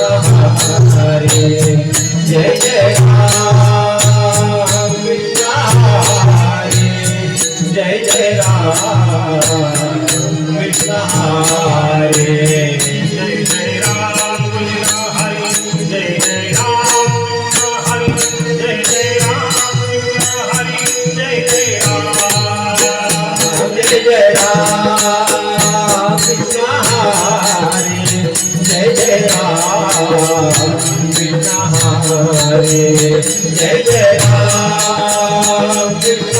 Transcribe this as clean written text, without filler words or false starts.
हरे जय जय राम कृष्ण हरे जय जय राम कृष्ण हरे जय जय राम कृष्ण हरे जय जय राम हरे जय जय राम हरे जय जय राम जय जय राम कृष्ण हरे जय जय राम कृष्ण हरे जय जय राम कृष्ण